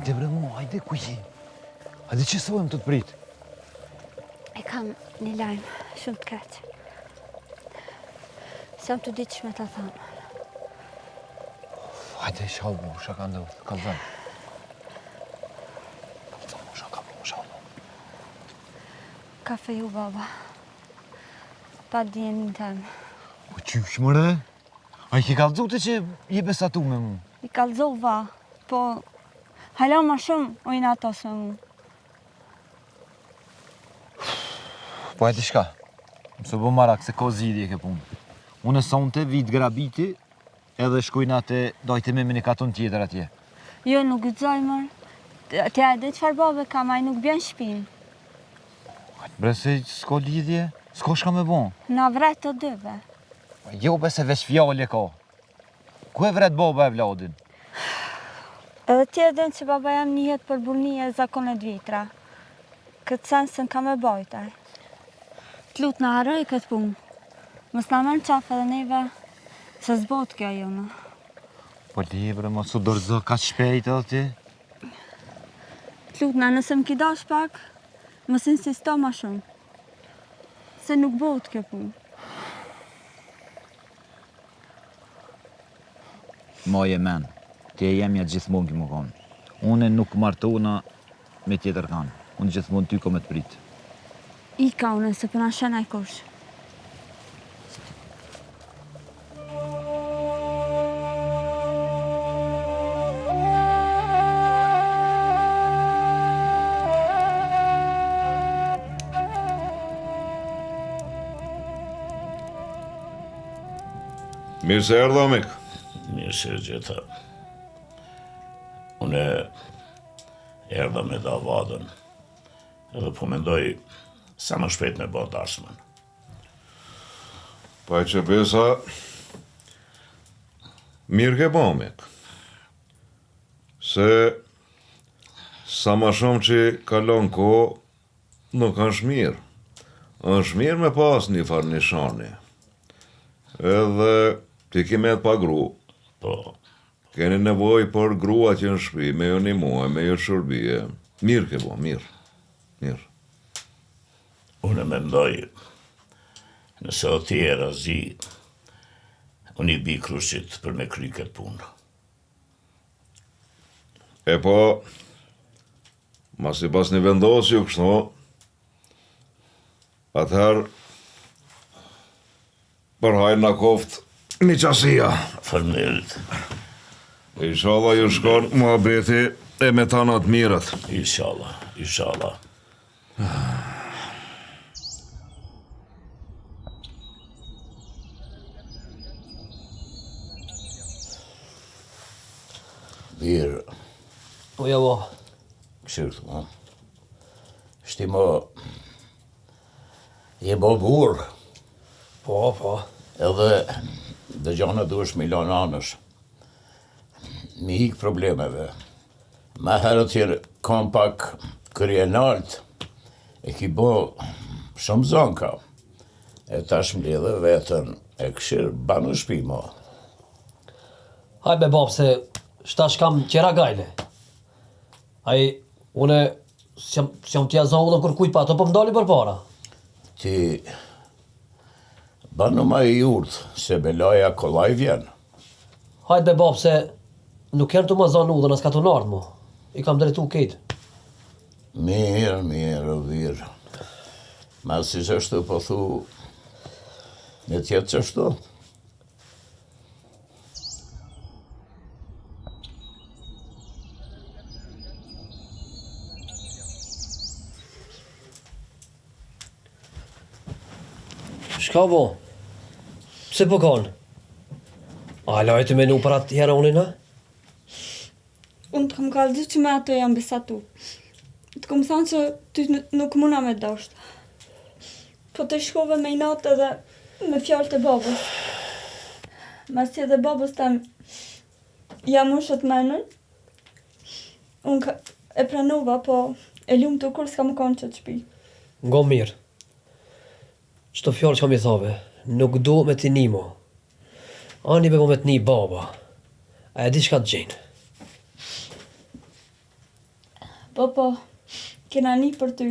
Hajde bre mo, hajde ku je? Hajde që sojmë të prit? E kam një lajmë shumë të keq. S'jam të ditë që me të thamë. Hajde, shalbu, shaka ndodhë, kalzëm. Shaka bu, shalbu. Ka feju baba. Pa djenin temë. Po qysh më re? A i ki kalzu të që je besatu me mu? I kalzova, po hala ma shumë ojnë atos me mu. Po hajde shka? Mësë bë marak se ko zidhje ke punë. Unë e sonte vit grabiti edhe shkojnë atë dojtë me një katon tjetër atje. Jo, nuk gëzoj mërë. Tja edhe qëfar babe kam, a i nuk bjen shpinë. Bre se s'ko lidhje, s'ko shka me bon. Na vret të dyve. Jo be se veç fjallë ka. Ku e vret baba e vladin? Edhe ti e din që baba jam njëhet për burnie e zakonet vitra. Këtë sensën ka me bajtaj. T'lut në haroj këtë punë. Mës në mërë qafë edhe neve, se zbot kja jona. Po libre, mo su dorëzo ka shpejt edhe ti? T'lut në nëse më kidash pak, mës insisto ma shumë. Se nuk bot kjo punë. Moje men, ti e jemja gjithmonë ki më konë. Une nuk martona me tjetër kanë. Unë gjithmonë ty ko me të pritë. I ka une, se përna shena i kush. Mirë se erdha, mik. Mirë se gjitha. Une erdha me davadën, edhe po mendoj sa më shpejt me bë dashmën. Pa që besa, mirë ke bo, mik. Se sa ma shumë që kalon ko, nuk është mirë. është mirë me pas një farë një shani. Edhe ti ki me të pa gru. Po, Keni nevoj për grua që në shpi, me jo një muaj, me jo shërbije. Mirë ke bo, mirë. Mirë. une mendoj, nëse o ti e razi, unë i bi Krushit për me kry këtë punë. E po, mas i pas një vendosje u kështu, atëherë, përhajnë na koft një qasia. Faleminderit. Inshallah ju shkon muhabeti e me tanat mirët. Inshallah, inshallah. Birë, Po ja bo. këshirë, ha? Shti më, je bo burë, Po. edhe dëgjone dush milion anësh. Mi hik problemeve. Ma herët tjerë kom pak kërjenalt, e ki bo shumë zonka. E tash mbledhe vetën e këshirë banë shpi mo. Haj be bab se shtash kam qera gajle. Aj, une s'jam t'ja zohullën kur kujt pa ato po m'dali për para. Ti banë ma i urt, se belaja kollaj vjen. Hajt be bab se nuk janë të më zonë udhën as ka të nardë mu. I kam drejtu ketë. Mirë, virë. Ma si që ashtu po thu, me tjetë që ashtu. Shka bo? Pse po kanë? A lajtë menu për atë herë unin, ha? Unë të kam kallëzu që me ato jam besatu. Të kom thonë që ty nuk muna me dashtë. Po të shkove me i natë edhe me fjallë të babës. Mas që edhe babës tam jam unë shëtë menën. Unë e pranova, po e lumë të kur s'ka më konë që të shpi. Ngo mirë. Qëto fjallë që kam i thove, nuk do me t'i nimo. Ani be mo me t'ni baba. A e di shka të gjenë. Po, kena një për ty.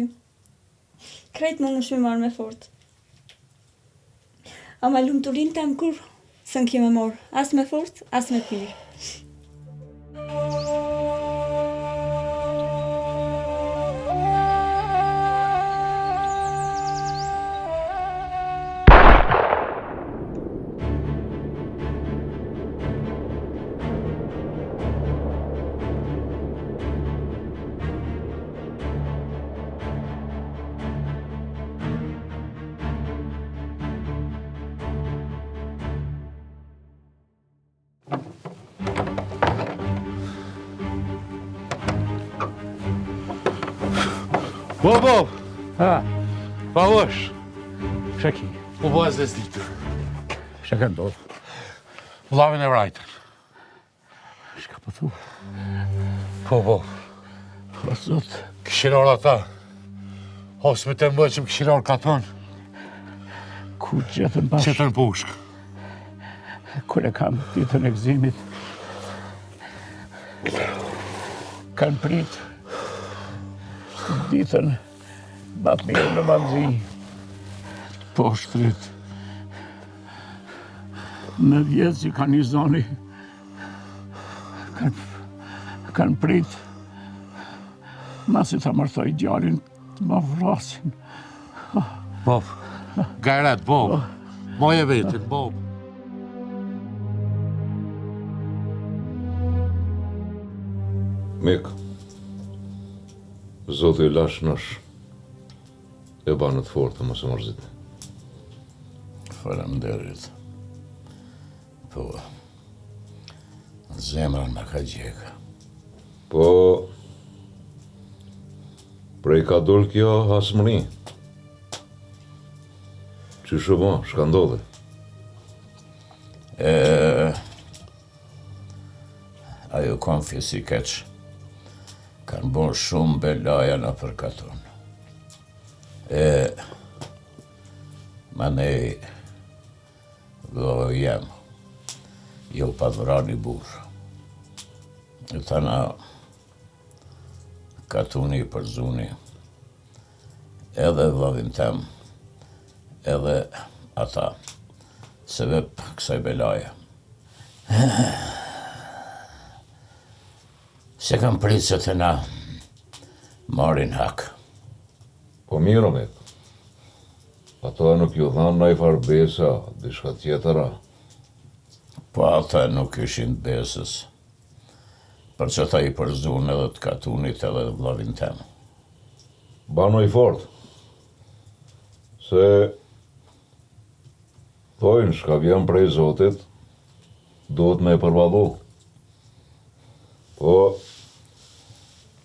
Krejt më nush mi marrë me fort. Ama lumëturin të më kur, së në kime morë, as me fort, as me pirë. Bob! Ha, Pa është? shaki, U bëhet zdes ditër. shaka ndodh. Vllavin e vrajtën. Shka po thu? Po. O zot, Këshiror ata. Osme të mbë që më këshiror katon. ku gjetën bash, Qëtën pushk. kur e kam ditën e gëzimit, kanë prit ditën batë mirë në manzi, po shtrit. Në vjetë që kanë një zoni, kanë prit, masi ta mërthoj djalin, të ma vrasin. Bob. Gajret, Bob. Moje vetin, Bob. Mik, Zotë i lash nësh, e banët fortë, mos e mërzit. Faleminderit. Po, zemra në ka gjeka. Po, prej ka dol kjo hasmëri. Që shëma, shka ndodhe? Ajo konfis i keq, kanë bon shumë belaja në përkaton. Ma nej, vëllo jem, jo pa vrani burë. E tana, katuni për zuni, edhe vëllavin tem, edhe ata, se vep kësaj belaja. Se kam pritë se të na marin hak. Po mirë, Mik. Ato nuk ju dhanë në i farë besa, dishka tjetëra. Po ata nuk ishin besës, për që ta i përzun edhe të katunit edhe vëllavin tem. Banoj fort, se thojnë shka vjen prej Zotit, duhet me e përvallu. Po,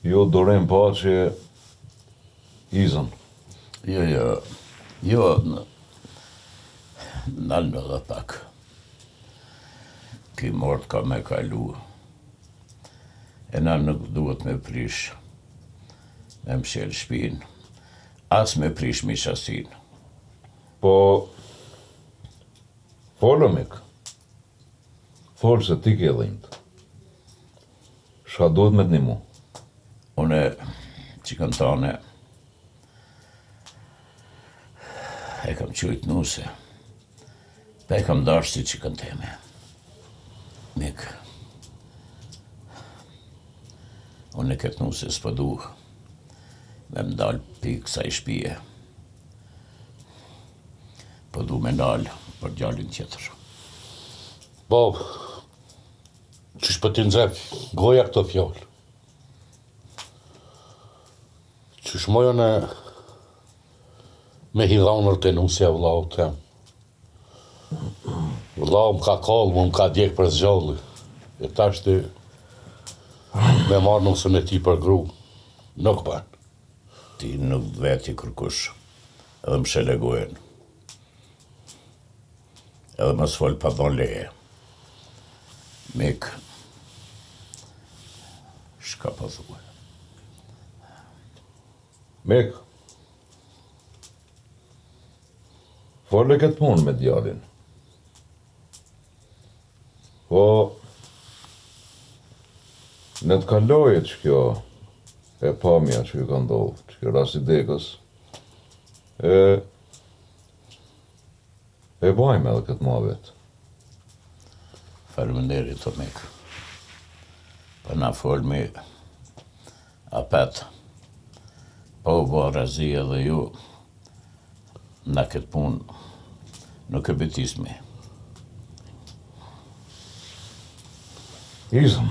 ju dorim pa që izën. Jo, nalë dhe pak. Ki mort ka me kalu. E nalë nuk duhet me prish, me mshel shpin, as me prish mishasin. Po, folë, Mik. Folë se ti ke dhimt. Shka duhet me të një mu? Une, që kanë tane, e kam qujt nuse, pe e kam dashti që kanë teme. Mik, une këtë nuse s'po du, me mdal pi kësaj shpije. Po du me ndal për gjallin tjetër. Bob, qysh për t'i nxep, goja këto fjallë. Qysh mojon e me hidhanër të nusja vëllau tem. Vëllau më ka kallë, më ka djekë për zgjalli. E tash ti me marrë nusën e ti për gru. Nuk ban. Ti nuk veti kërkush, edhe më shelegojen. Edhe më s'fol pa dhon leje. Mik, shka po thue? Mik, folë këtë punë me djalin. Po, në të kalojet që kjo e pamja që ju ka ndodhë, që kjo rast i dekës, e bajme edhe këtë muhabet. Faleminderit të mikë. Për na folmi apet, po u bo razi edhe ju, na këtë punë nuk e betismi. Izëm.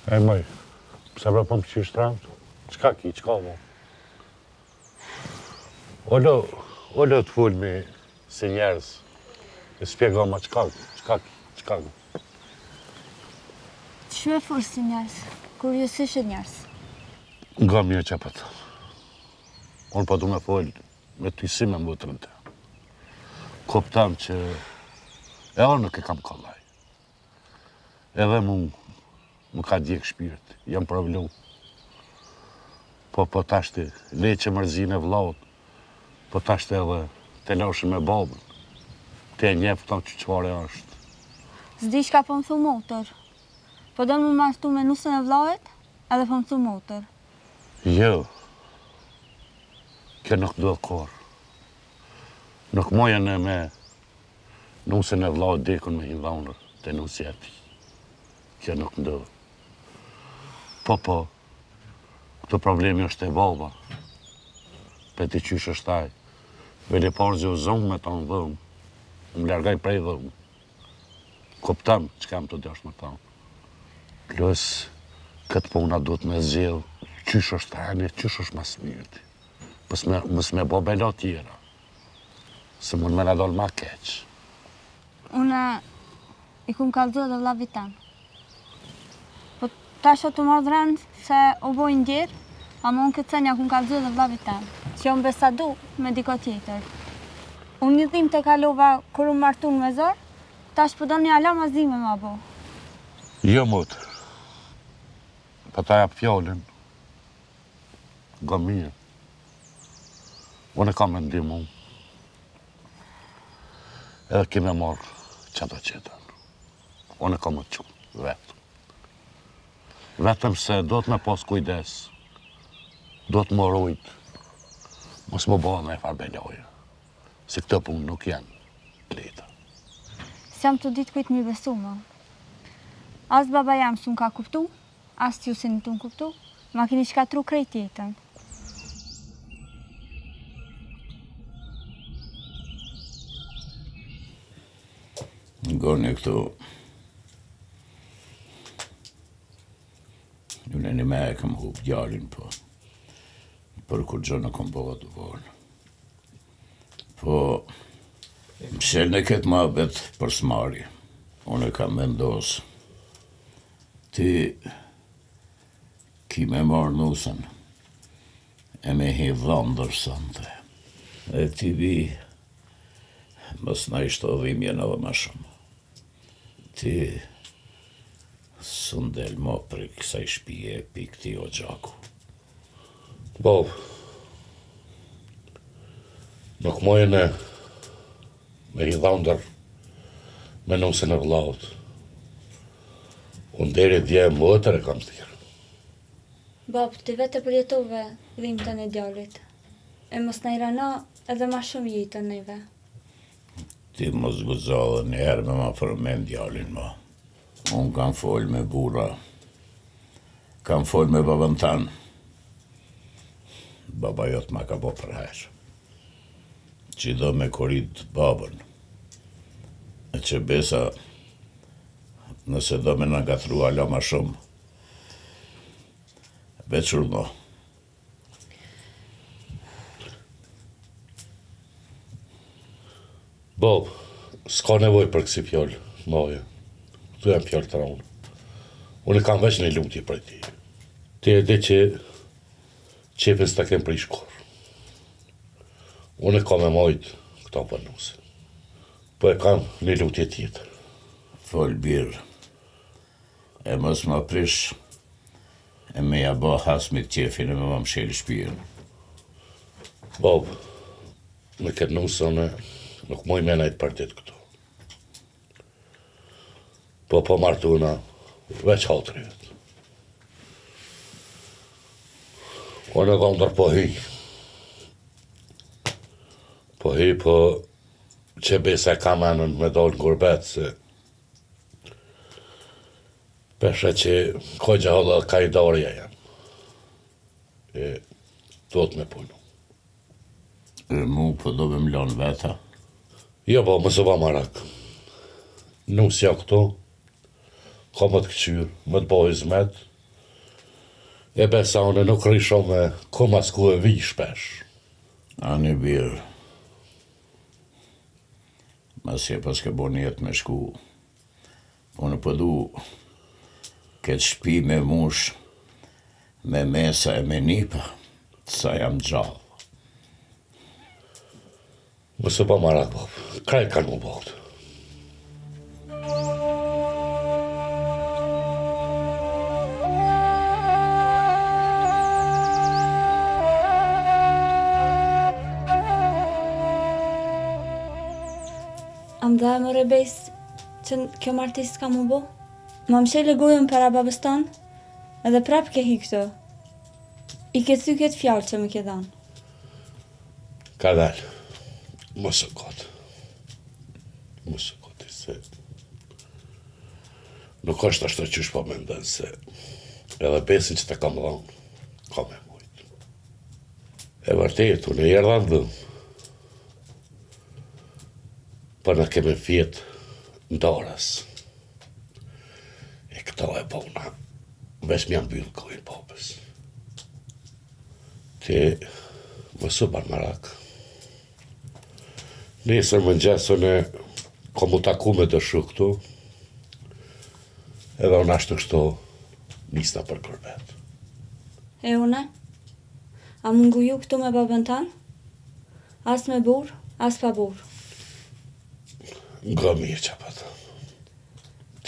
E moj, pse pra po më qysh tramët? Qka ki, qka mo? Olo të fulmi si njerës, e spjego ma qka ki. Që me furë si njerës? Kuriosisht njerës? Nga mjë që për të. Unë po du me folë me ty si me mbutrën të. Koptam që e orë nuk e kam kollaj. Edhe më ka djek shpirt, jam provlu. Po tashti le që mërzin e vlaut, po tashti edhe të lashën me babën. Te njefton që qëfare është. Zdi shka po më thu motër. Po do më martu me nusën e vlaut, edhe po më thu motër. Jo. Kjo nuk do korë. Nuk mojen e me nusën e vlaut dekun me hidhanër të nusë jeti. Kjo nuk do. Po, këtë problemi është e baba. Për ti qysh është taj. Vele parë zë u zonë me ta në dhëmë. Më largaj prej dhëmë. Koptam që kam të dashtë me ta. Plus, këtë puna duhet me zjedhë. Qysh është tajani, qysh është mas mirëti. Mës me bo bela tjera. Se mund me në dollë ma keq. Une i kum kalzu edhe vlavit tamë. Po tash o të marrë rëndë se o bojnë djerë, ama unë këtë senja kum kalzu edhe vlavit tamë. Që unë besadu me diko tjetër. Unë një dhim të kalova kër unë martun me zorë, tash përdo një ala ma zime ma bo. Jo, motër. Pa ta jap fjallin. Nga mirë. Unë e kam me ndimu. Edhe kime marrë qëta qëtën. Unë e kam me qunë, vetë. Vetëm se do të me pas kujdes. Do të më rujt. Mos më bëha me farbelojë. Se këtë punë nuk janë leta. Se jam të ditë kujtë mi besu, ma. As baba jam s'unë ka kuptu, as t'ju si në t'unë kuptu, ma kini shkatru krejt jetën. Ngoni këtu, unë një me e kam hup djalin, po, për kur gjë në kom bëva të volë. Po, mshel në këtë muhabet për smari, unë e kam vendosë, ti ki me marrë nusën, e me hidhandër sante, e ti vi, mos na ishte odhimjen edhe ma shumë. Ti së ndel mo për kësaj shpije pi këti o gjaku. Bob, nuk mojën e me hidhandër me nusën e vllaut. Unë deri dje mëtër e kam thirë. Bab, ti vetë përjetove dhimtën e djalit. E mos na i rana edhe ma shumë jetën neve. Ti mos guzo dhe njerë me ma përmen djalin ma. Unë kam fol me bura, kam fol me babën tanë. Baba jot ma ka bo për herë. Që do me korit babën. E që besa, nëse do me në gatru ala ma shumë, veç urdo. Bob, s'ka nevoj për kësi fjallë, moje. Tu jam fjallë të raunë. Unë kam veç një lutje për ti. Ti e di që qepin s'ta kem për i shkorë. Unë e kam e mojtë këta përnuse. Po e kam një lutje tjetër. Fol birë, e mos ma prish, e me ja ba hasmit qefin e me ma mshel shpirën. Bob, me këtë nusën nuk moj me najtë për ditë këtu. Po martuna, veç hatrit. Unë e dhëndër po hi. Po hi, po që besa kam anën me dollë në gurbet, se peshe që kogja hodha ka i darja janë. E do të me punu. Mu po do me mlon veta. Jo, po, më së ba marak. Nusja këto, ka më të këqyrë, më të bojë zmet, e besa unë nuk rrisho me koma s'ku e vi shpesh. Ani birë. Masje pas ke bo njetë me shku. Unë po du këtë shpi me mush, me mesa e me nipa, sa jam gjallë. Më së ba marak, po, kaj kanë më bëhtë. Am dhe më rebejs që kjo martis s'ka më bo? Ma më shele gojën para babës tonë, edhe prap ke hi këto. I ke thy këtë fjallë që më ke dhanë. Ka dalë, mos e kotë. Mos e kotë, se nuk është ashtë të qysh po mendën, se edhe besin që të kam dhanë, ka me mujtë. E vërtet, unë e jerdhan dhëmë. Për në keme fjetë në dorës. E këto e bona, vesh m'jam byllë kojnë popës. Ti, më së bar marak. Nesër më ngjesën e komu taku me dëshu këtu, edhe unë ashtu kështu nisna për gurbet. E une? A mungu ju këtu me babën tanë? As me burë, as pa burë. Nga mirë që pa të.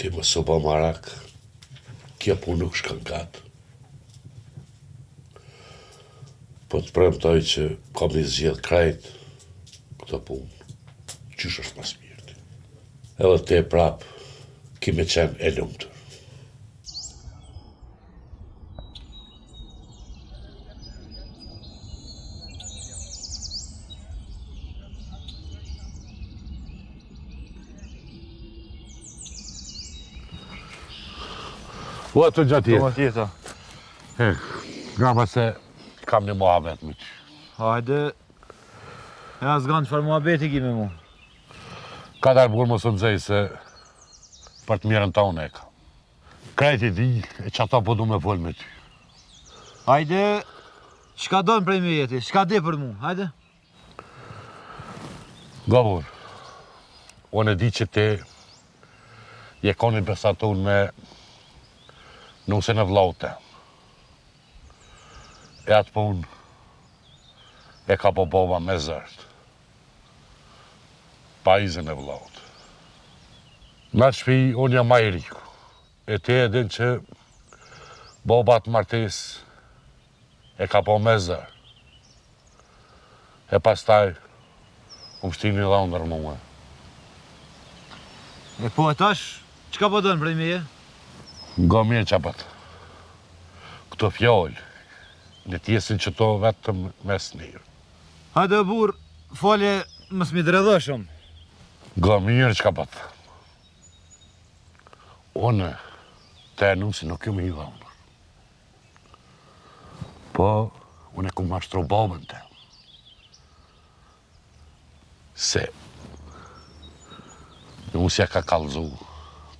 Ti më së ba marak, kja pun nuk shkën gatë. Po të premtoj që kam i zgjedh krejt këto punë. Qysh është mas mirë ti. Edhe te prap, kime qenë e lumëtër. Ua të gjatë Toma jetë. tjeta. Nga ma se kam një muhabet më që. Hajde, e asgan qëfar muhabeti ki me mu. Ka darë burë më së nëzej se për të mirën ta unë e ka. Krejt i di e që ata po du me folë me ty. Hajde, shka donë prej me jeti, shka di për mu, hajde. Nga burë, unë e di që ti je koni besatun me nusën e vlaute. E atë punë e ka po bova me zërt. Pa izën e vlaute. Në atë shpi, unë jam ma i riku. E ti e din që bobat martes e ka po me zërt. E pastaj, më shtini dha ndër mua. E po e tash, qka po donë prej me je? Nga mirë që apët. Këto fjallë, në tjesin që to vetëm mes njërë. Hajde burë, falje mës mi dredho shumë. Nga mirë që apët. Une, te nusi nuk ju me i dhamë. Po, une ku mashtru babën te. Se, nusja ka kalzu,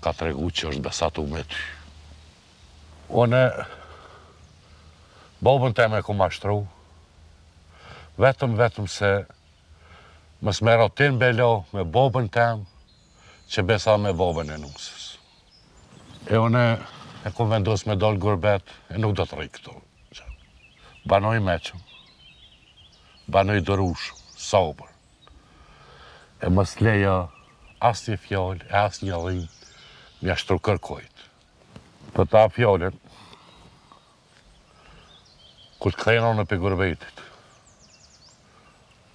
ka tregu që është besatu me ty. Une, babën te me ku mashtru, vetëm se mës me rotin belo me babën tem, që besa me babën e nusës. E une e ku vendos me dollë gurbet, e nuk do të rri këto. Banoj meqëm, banoj dërushëm, sobër. E mës leja as një fjallë, e as një dhimë, mja shtru kërkojt. Për ta fjallën, kur të kthejnë në për gurbetit,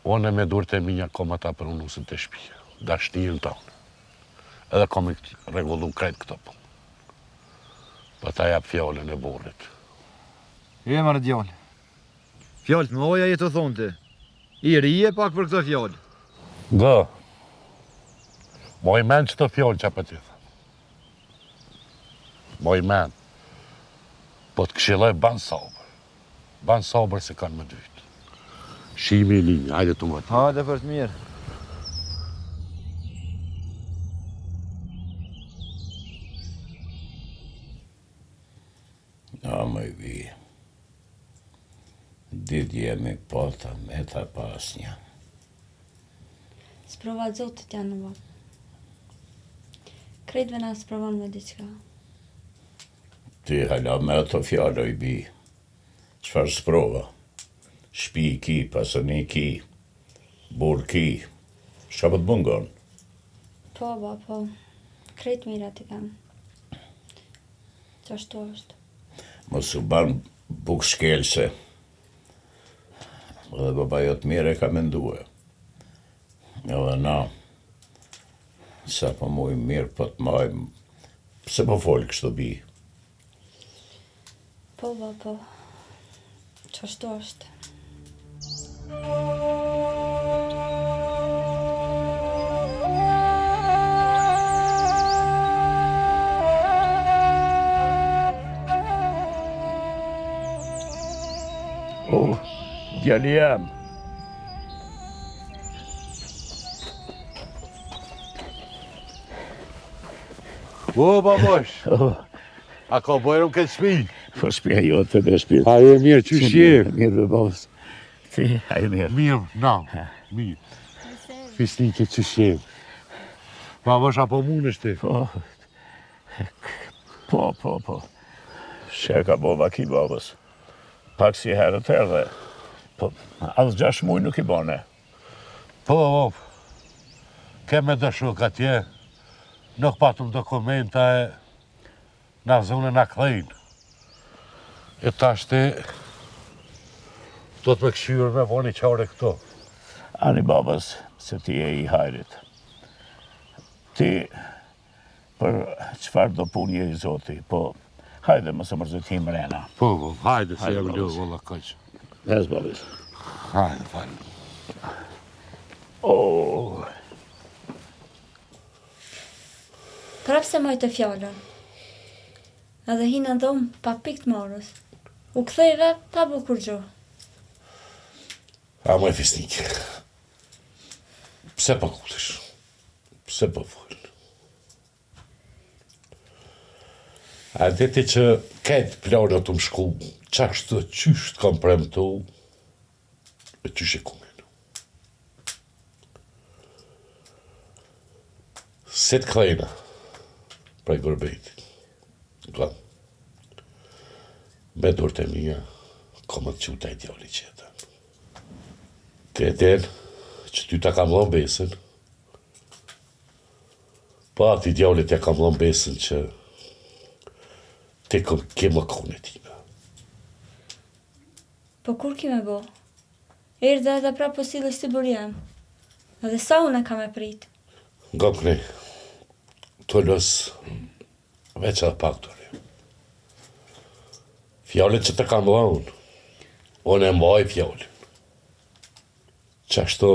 unë me durët e minja koma ta për unusën të shpija, dashnin tonë. edhe kom i regullu krejt këto punë. Po ta jap fjallën e burrit. Marë djallë. Fjallë të mëoja jetë të thonë ti. I rije pak për këto fjallë. Gë. Moj men që të fjallë që për ti thëmë. Moj men. Po të këshilloj ban sabër. Ban sabër se kanë më dytë. Shimi i linjë, hajde të më të. Hajde për të mirë. Ja, më i vi. Ditë jemi pata me ta pas një. Sprova Zotit janë në vot. Krejtve na sprovon me diçka. Ti hala me ato fjallë i bi. Qfar sprova? Shpi ki, pasoni ki, bur ki. Shka për të bungon? Po, ba, po. Krejt mirat i kam. Qashtu është. Mos u ban buk shkelse. Dhe baba jotë mire ka mendue. Edhe na, sa po mu i mirë po të majmë, pse po folë kështu bi? Po, ba, po. Qashtu është. Djali jam. O, babosh. A ka bojrëm këtë shpi? Po shpia jote dhe shpia. A e mirë, që shqip? Mirë dhe babës. Ti, a e mirë. Mirë, na, mirë. Fisnike që shqip. Babosh, apo mund është ti? Po. Sheka bova ki babës. Pak si herët erdhe. Po, as 6 muj nuk i bane. Po, keme dëshuk atje, nuk patëm dokumenta e na zone na këthejnë. E tashti, do të me këshyrë me voni qare këto. Ani babës, se ti e i hajrit. Ti, për qfar do punje i Zoti, po, hajde më së mërzëtim rena. Po, hajde, se jam ljo, valla kaq. Hes, babës. Hajde, falë. Prapse moj të fjallën. Edhe hinë në dhomë pa pikë të marës. U kthejve pa bukur gjo. A më e fisnike. Pse po kutesh? Pse po folë? A deti që këtë planë të më shku, qashtë të qysht kam premtu, e qysht e kumen. Se të kthejna, prej gërbejti, gëmë, me dorët e mija, kom të quta i djali qeta. Të eten, që ty ta kam dhon besën, pa ati djallit ja kam dhon besën që te kemë kone tina. Po kur ki me bo? Erdhe edhe pra po silë si burjem. Edhe sa unë kam e prit. Nga këne, të lësë veç edhe pak të re. Fjallet që të kam dhënë, unë e mbaj fjallin. Qashtu,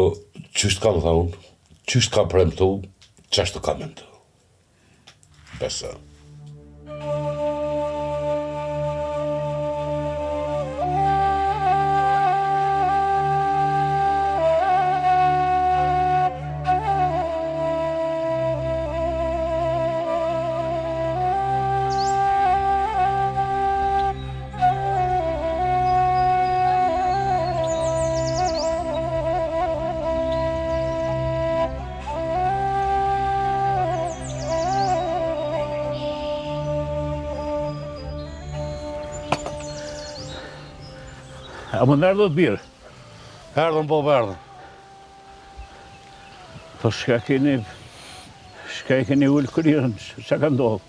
qysht kam dhënë, qysht kam premtu, qashtu kam mendu. Besa. A më nërdo të birë? Erdhën, po, erdhën. Po shka e keni ullë kërërën, që ka ndohë?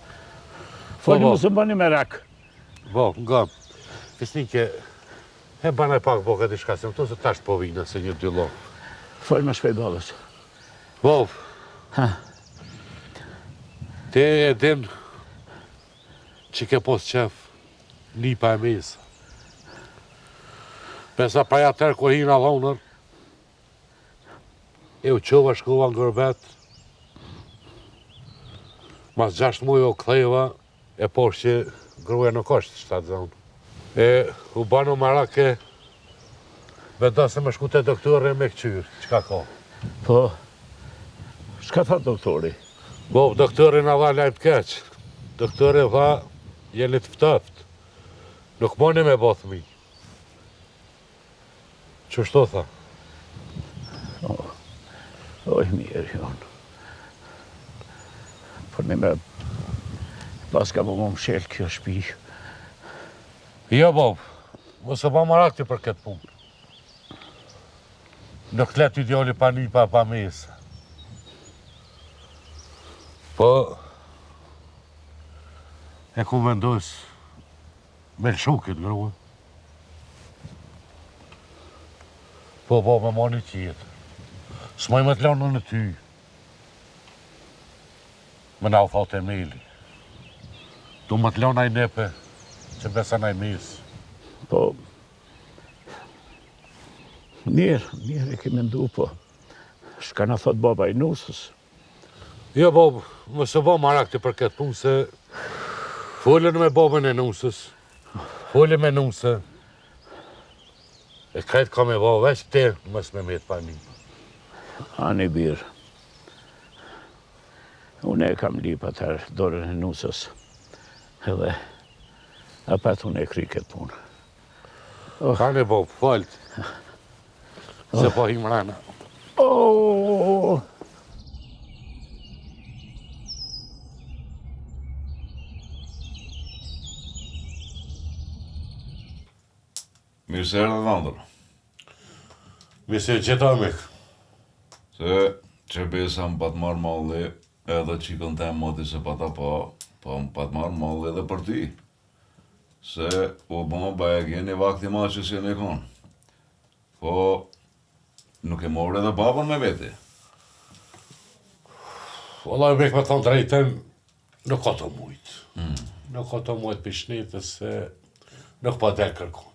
Foli më së bëni me rak. Po, nga, fisnike, e bane pak po këtë ishka, se më tonë se tash po vina, se një dy lo. Foli më shpejt balës. Po, Te e din që ke pos qef nipa e mesë. Pesa praja tërë ko hina dhonër, e u qova shkova në gërbet, mas 6 muaj o ktheva, e posh që gruja nuk është shtatë zonë. E u banu marake, veda se me shku te doktorë me këqyrë, qka ka? Po, shka tha doktori? Bo, doktori na dha lajmë keq. Doktori tha, jeni të ftëft. Nuk moni me bo thmi. Qështu tha? Oj, mirë jonë. Por një me pas ka më mshelë kjo shpi. Jo, Bob, mos e ba marakti për këtë punë. Nuk let i djali pa një pa mesë. Po, e ku vendos me lëshu këtë grua. Po, me moni tjetë. S'moj me të lanë në ty. Me na u thot e meli. Du me të lanë aj nepe, që besan aj mesë. Po, mirë e kemi ndu, po. Shka na thot baba i nusës. Jo, Bob, më se bo marakti për këtë punë, se folën me babën e nusës, folën me nusë, e krejtë ka me bo, veç te mës me metë pa një. Ani birë. Unë e kam lipa tërë dorën e nusës, edhe apet unë e kry këtë punë. Kane, Bob, falët, se po himrana. Mirë se erdhe dhëndër. Mirë se qëta mek. Se që besa më patë marrë malli edhe qikën tem moti se pata pa më patë marrë malli edhe për ty. Se u bëma bajek jeni vakti ma që si e konë. Po nuk e morë edhe babën me veti. Ola e mek me thonë drejten, nuk ka të mujtë. Nuk ka të mujtë për shnetës, se nuk pa del kërkon.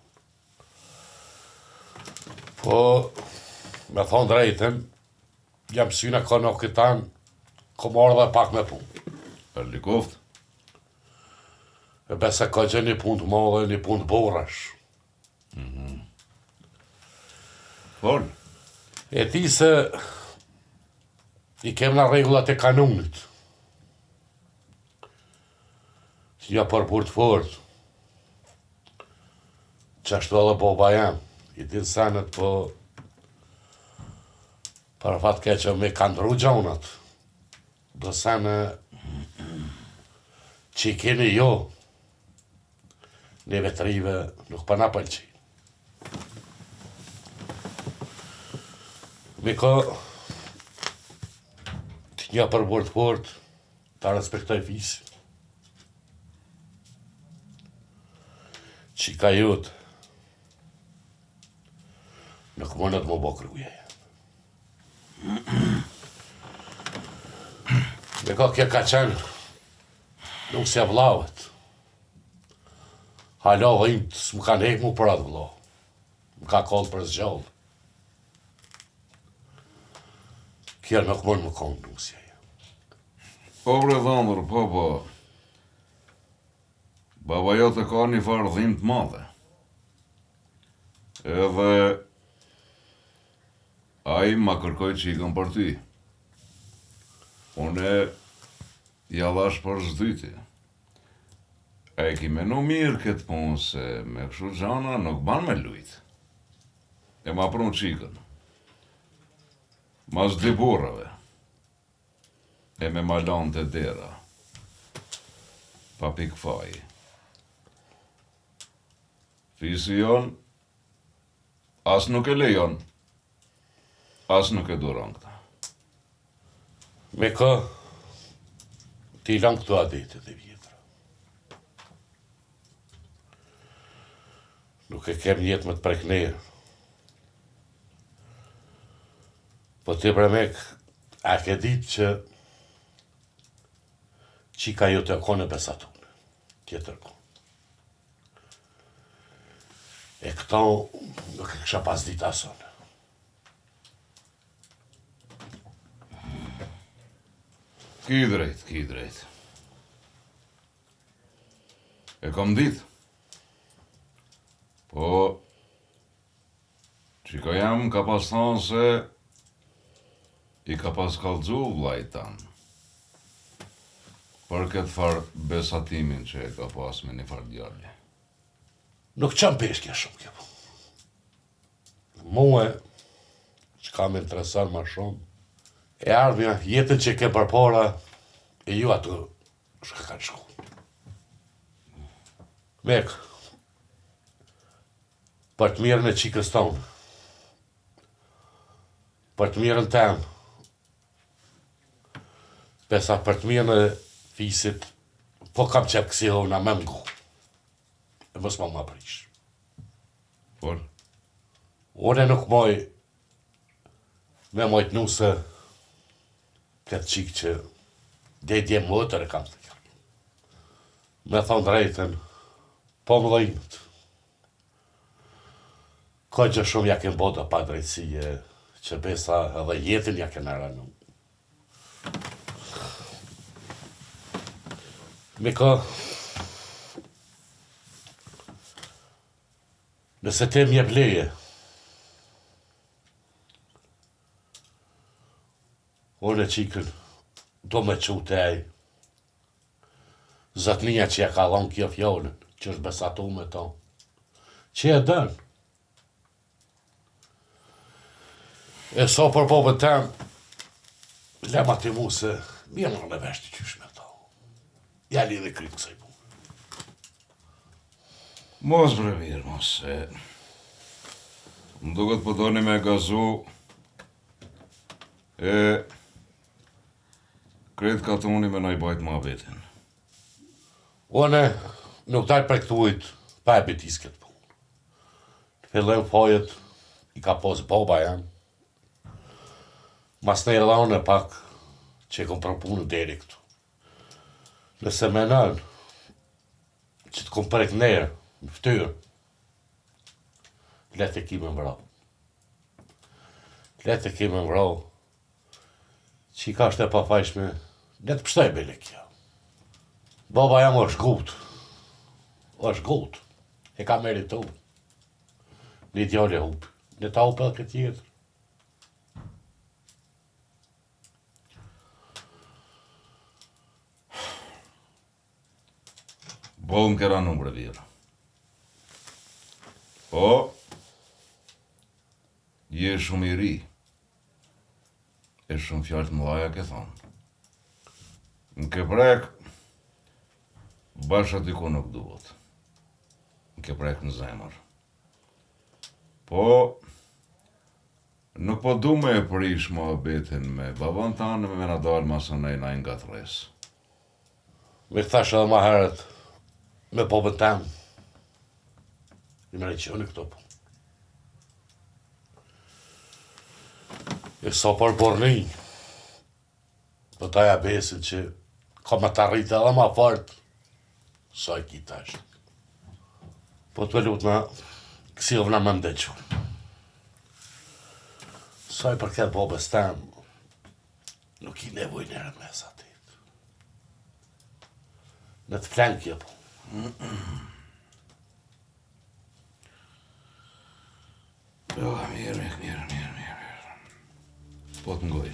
Po, me thonë drejten, jam syna ka në këtan, ko marrë dhe pak me punë. Për likoft. E besa ka gjë një punë të madhe, një punë të borash. Fol. E ti se i kem në regullat e kanunit. Që ja për burë të fort. Qashtu edhe boba jam. I din sanet, po për fat ke që me kanë dru gjonat. Do sane që i keni jo, neve të rive nuk pa na pëlqi. Me ka të një për burë të fort, ta respektoj fisi. Që ka jutë, nuk mënët më bo kërguja. Me ka kje ka qenë, nuk se vlavet. Hala dhimët, s'më kanë hek mu për atë vlo. Më ka kollë për zgjallë. Kjerë nuk mënë më konë nuk se. Po bre dhëndër, po. Baba jote ka një farë dhimë të madhe. Edhe ai ma kërkoj qikën për ty. Une jalash për zdyti. E ki menu mirë këtë punë se me kështu gjana nuk ban me lujt. E ma prun qikën. Mas dy burrave. E me malan të dera. Pa pik faji. Fisi jon, as nuk e lejon, as nuk e duron këta. Me ka, ti lang këtu adetet e vjetra. Nuk e kem jetë me të preknerë. Po ti premek, a ke ditë Qika ju të kone besatun, tjetër konë. E këto nuk e kësha pas dit ason. Ki drejt. E kom dit. Po, qika jam ka pas thonë se i ka pas kallëzu vllai tanë. Për këtë farë besatimin që e ka pas me një farë djalli. Nuk qam peshkja shumë kjo. Muë, që ka me interesar ma shumë, e ardhja jetën që ke përpora, e ju atë shka kanë shku. Mek, për të mirën e qikës tonë, për të mirën temë, pesa për të mirën e fisit, po kam qep kësi hona me mgu. E mos ma prish. Por? Une nuk moj me mojt nuse këtë qikë që dhe dje mëtër e kam të kërë. Me thonë drejten, po më dhejnët. Ko gjë shumë ja kem bota pa drejtësie, që besa edhe jetin ja ken ranu. Miko, nëse te mje bleje, unë e qikën do me qute aj. Zotnia që ja ka dhonë kjo fjollën, që është besatu me to. Që e dënë. E so për popën tem, lema ti mu se mirë në në veshti qysh me to. Ja li dhe krytë kësaj punë. Mos bre mirë, mos se... Më duket po doni me gazu... E... Kretë ka të uni me naj bajt ma vetin. Une nuk daj për këtë ujtë, pa e betis këtë punë. Të fillem fojet, i ka posë boba jam. Mas në erdhaun e pak, që e kom përpunë deri këtu. Nëse menon, që të kom prek nerë, në ftyrë, letë e kime më rau. Letë e kime më rau, që i ka shte pa fajshme, letë pështoj bele kjo. Baba jam është gut, e ka meritu. Një djallë e hupë, në ta hupë edhe këtë tjetër. Bolën këra në bre virë. Po, je shumë i ri. E shumë fjallë të mëdhaja ke thonë. Në ke prek, bashat i ku nuk duhet. Në ke prek në zemër. Po, nuk po du me e prish ma betin me baban tanë me na dalë masënej na nga të resë. Me këthash edhe ma herët, me popën tem, i me reqoni këto po. E so për borni, po taja besin që ka me të rritë edhe ma fort, sa i kita është. Po të lutë na, kësi vëna me mdequ. Sa i përket popës tem, nuk i nevoj njerët me satit. Në të flenë kjo po. Jo, mirë. Po të ngoj.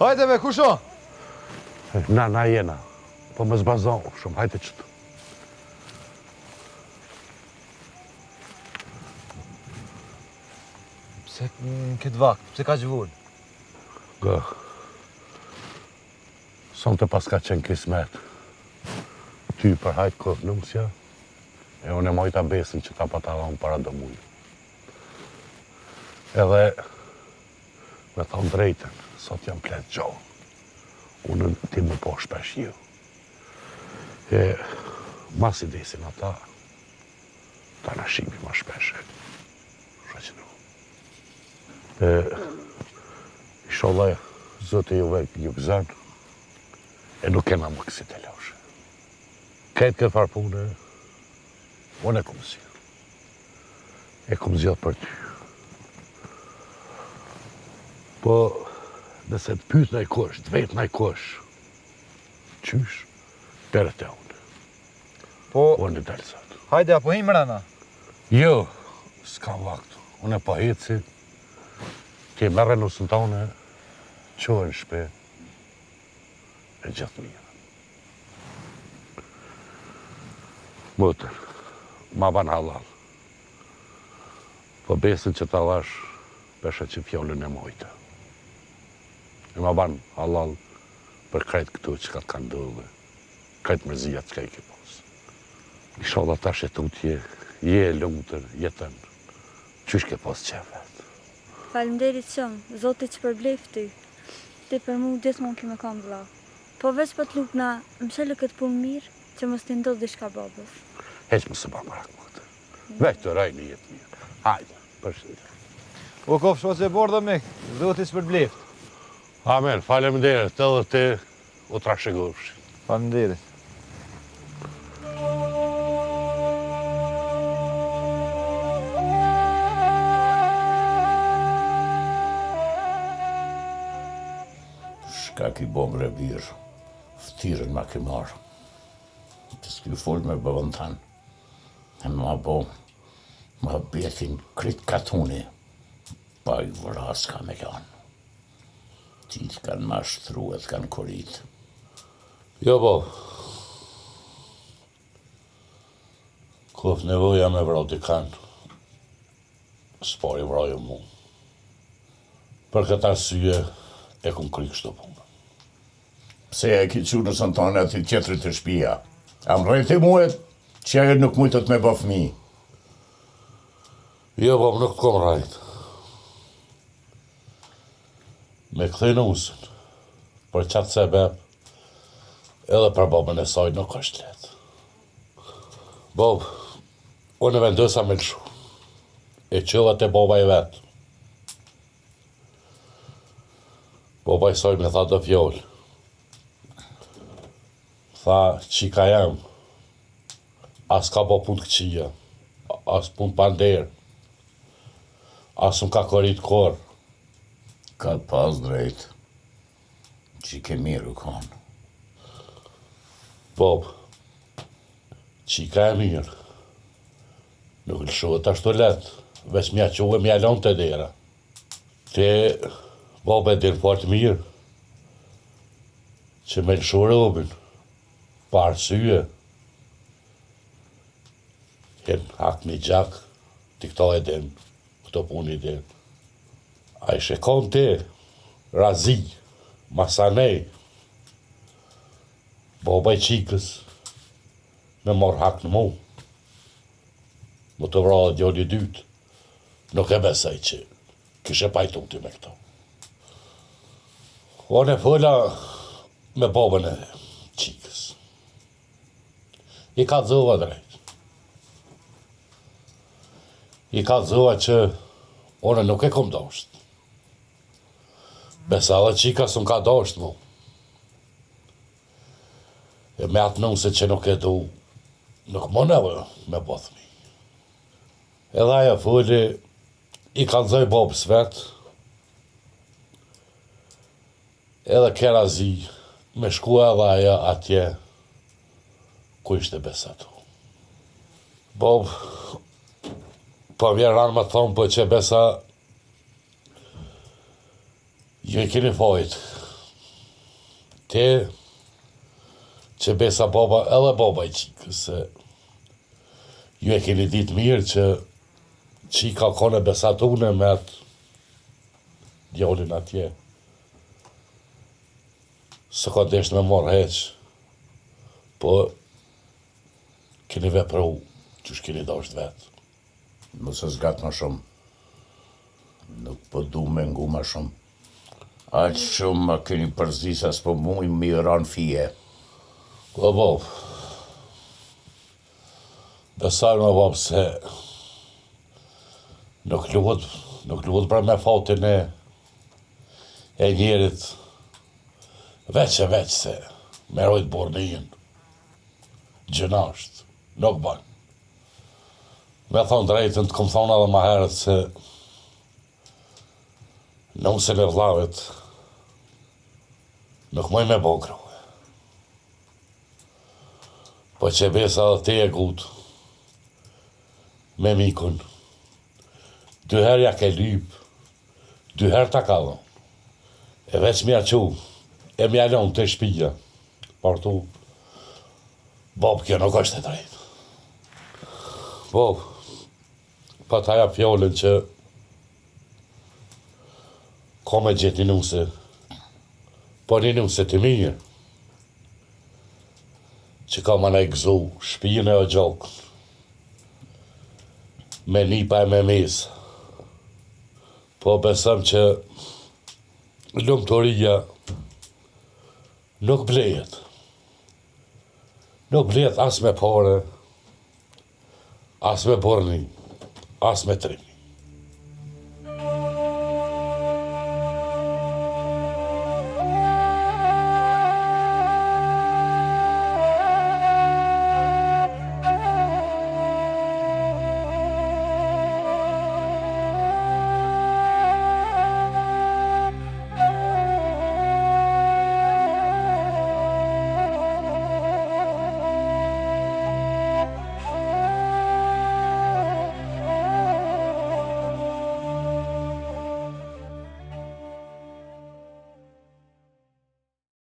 Hajde me, kusho? Na jena. Po më zbazon shumë, hajte qëtë. Pse në këtë vakt, pse ka gjvull? Gë. Son të pas ka qenë kismet. Ty për hajtë këtë nusja, e unë e mojta besin që ta patala unë para do mujë. Edhe, me thonë drejten, sot jam plet gjohë. Unë ti më po shpesh ju. E, mas i desin ata, ta në shipi ma shpeshe. Shaqinu. E, isholla, zëtë ju vejtë ju gëzën, e nuk kena më kësi të loshe. Këtë këtë farë punë, unë e këmë zhjë. E këmë zhjët për ty. Po, nëse të pytë nëj kush, të vetë nëj kush, qysh, pere të unë. Po, Unë i delë sot. hajde, apo him rana. Jo, s'ka vaktu. Unë e pa heci, ti merre nusën tonë, qohen shpe, e gjithë mirë. Mutër, ma ban halal. Po besin që ta lash, pesha që fjollën e mojtë. E ma ban halal për krejt këtu që ka të kanë dëllë, krejt mërzia që ka i ke posë. I sholla ta shetutje, je e lumëtër, jetën, qysh ke posë qefet. Faleminderit shumë, Zoti që përblef ty. Ti për mu gjithmonë ki me kam vlla. Po veç për të lupna, më shëllë këtë punë mirë, që mos t'i ndodh diçka babës. Heq më së ba më rakë më këtë. Veç të rajnë jetë mirë. Hajde, përshëndetje. O kofsh ose bordë me, zoti që përbleft. Amen, faleminderit, edhe ti u trashëgofsh. Faleminderit. Shka ki bo më rebirë, fëtirën ma ki marë. Të s'ki full me bëvën tanë, e ma bo, ma betin krit katuni, pa i vëras ka me lanë. Ti t'kan ma shtru e t'kan korit. Jo, bo. Kof nevoja me vrau t'i kanë, s'pari vraju mu. Për këtë arsye, e kum kri kështu punë. Pse e ki që nësën tonë ati tjetërit të shpia? Am rejti muet që ajo nuk mujtët me bë fmi. Jo, bo, nuk kom rajt. Me këthej në usën, për qatë sebeb, edhe për babën e saj nuk është letë. Bob, unë e vendosa me lëshu, e qëlla të baba e vetë. Baba i saj me tha të fjollë. Tha, qika jam, as ka po punë këqia, as punë panderë, as më ka korit korë. Ka pas drejt, që ke mirë u konë. Bob, qika e mirë, nuk lëshohet ashtu letë, veç mja quve mja lonë të dera. Te, Bob e dirë fort mirë, që me lëshu robin, pa arsye, jen hak një gjak, t'i këto e din, këto puni din. A i shekon ti, razi, masanej, baba i qikës, me mor hak në mu. Më të vra dhe djoni dytë, nuk e besaj që kishe pajtu ti me këto. Unë e fola me babën e qikës. I ka dzova drejt. I ka dzova që unë nuk e kom dosht. Besa dhe qika s'm ka dosht mu. E me atë nëse që nuk e du, nuk më neve me bothmi. Edhe aja foli, i kalzoj babës vetë, edhe kera zi, me shkua edhe aja atje, ku ishte besatu. Bob, po vjen ranë më thonë, po që besa, ju i keni fajt. Te, që besa baba, edhe baba i qikës, se ju e keni ditë mirë që qika kone besatune me atë djallin atje. Së ka desh me marrë heq, po keni vepru që shkeni dasht vetë. Mëse zgat më shumë. Nuk po du me ngu më shumë. Aq shumë më keni përzi sa s'po muj mi ran fije. Po bab, besaj me bab se nuk luhet pra me fatin e njerit veç se me rojt bornin gjënasht, nuk ban. Me thonë drejtën të kom thonë edhe ma herët se nusën e vllavit nuk moj me bo grua. Po që besa dhe te e gut me mikun. 2 herë ja ke lyp, 2 herë ta ka dhon. E veç mja qu, e mja lon të shpija. Partu, bab, kjo nuk është e drejtë. Bab, pa ta ja fjollën që ka me gjithë një nuse, po një nuse të mirë, që ka më në gëzu shpijën e o gjokën, me nipa e me mesë. Po besëm që lumëtoria nuk blejet. Nuk blejet as me pare, as me borni, as me trimi.